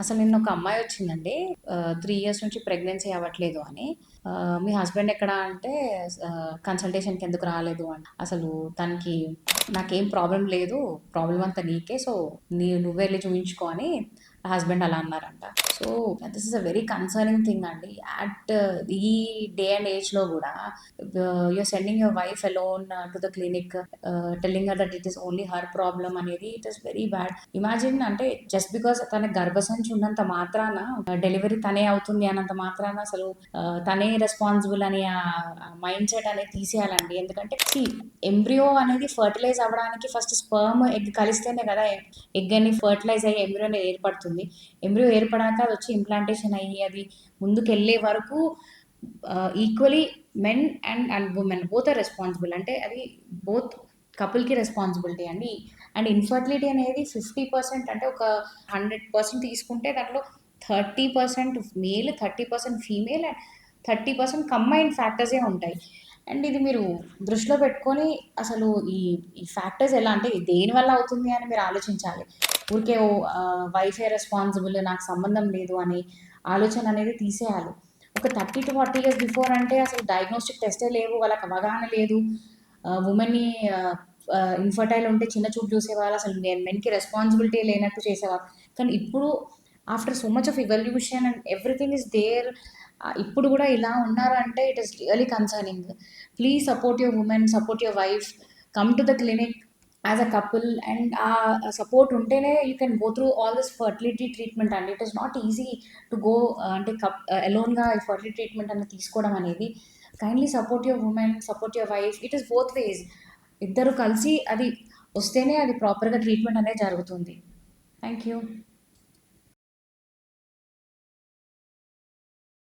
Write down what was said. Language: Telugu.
అసలు నిన్న ఒక అమ్మాయి వచ్చిందండి. 3 ఇయర్స్ నుంచి ప్రెగ్నెన్సీ అవ్వట్లేదు అని. మీ హస్బెండ్ ఎక్కడ అంటే కన్సల్టేషన్‌కి ఎందుకు రాలేదు అని. అసలు తనకి నాకేం ప్రాబ్లమ్ లేదు. ప్రాబ్లమ్ అంతా నీకే. సో, నువ్వే వెళ్లి చూయించుకో అని హస్బెండ్ అలా అన్నారంట. So, this is a very concerning thing అండి. అట్ ఈ డే అండ్ ఏజ్‌లో గూడా you're sending your wife alone to the clinic, telling her that it is only her problem అనేది it is very bad. Imagine అంటే జస్ట్ బికాస్ తన గర్భసంచి ఉన్నంత మాత్రాన డెలివరీ తనే అవుతుంది అన్నంత మాత్రాన అసలు తనే రెస్పాన్సిబుల్ అని ఆ మైండ్ సెట్ అనేది తీసేయాలండి. ఎందుకంటే ఎంబ్రియో అనేది ఫర్టిలైజ్ అవ్వడానికి ఫస్ట్ స్పర్మ్ ఎగ్ కలిస్తేనే కదా ఎగ్ అని ఫర్టిలైజ్ అయ్యి ఎంబ్రియో అనేది ఏర్పడుతుంది. ఎంబ్రియో ఏర్పడాక అది వచ్చి ఇంప్లాంటేషన్ అయ్యి అది ముందుకెళ్ళే వరకు equally men and women both are responsible. అంటే అది బోత్ కపుల్‌కి రెస్పాన్సిబిలిటీ అండి. అండ్ ఇన్ఫర్టిలిటీ అనేది 50% అంటే ఒక 100% తీసుకుంటే దాంట్లో 30% మేల్, 30% ఫీమేల్ అండ్ 30% కంబైన్డ్ ఫ్యాక్టర్సే ఉంటాయి. అండ్ ఇది మీరు దృష్టిలో పెట్టుకొని అసలు ఈ ఈ ఫ్యాక్టర్స్ ఎలా అంటే దేనివల్ల అవుతుంది అని మీరు ఆలోచించాలి. ఊరికే వైఫే రెస్పాన్సిబుల్ నాకు సంబంధం లేదు అని ఆలోచన అనేది తీసేయాలి. ఒక 30-40 ఇయర్స్ బిఫోర్ అంటే అసలు డయాగ్నోస్టిక్ టెస్టే లేవు. వాళ్ళకి అవగాహన లేదు. వుమెన్‌ని ఇన్ఫర్టైల్ ఉంటే చిన్న చూపు చూసేవాళ్ళు. అసలు మెన్‌కి రెస్పాన్సిబిలిటీ లేనట్టు చేసేవారు. కానీ ఇప్పుడు after so much of evolution and everything is there, ఇప్పుడు గూడా ఇలా ఉన్నారు అంటే it is really concerning. Please support your women, support your wife, come to the clinic as a couple. And ఆ సపోర్ట్ ఉంటేనే you can go through all this fertility treatment అండి. It is not easy to go అంటే అలోన్‌గా ఈ ఫర్టిలిటీ ట్రీట్మెంట్ అనేది తీసుకోవడం అనేది. Kindly support your women, support your wife. It is both ways. ఇద్దరు కలిసి అది వస్తేనే అది ప్రాపర్‌గా ట్రీట్మెంట్ అనేది జరుగుతుంది. Thank you.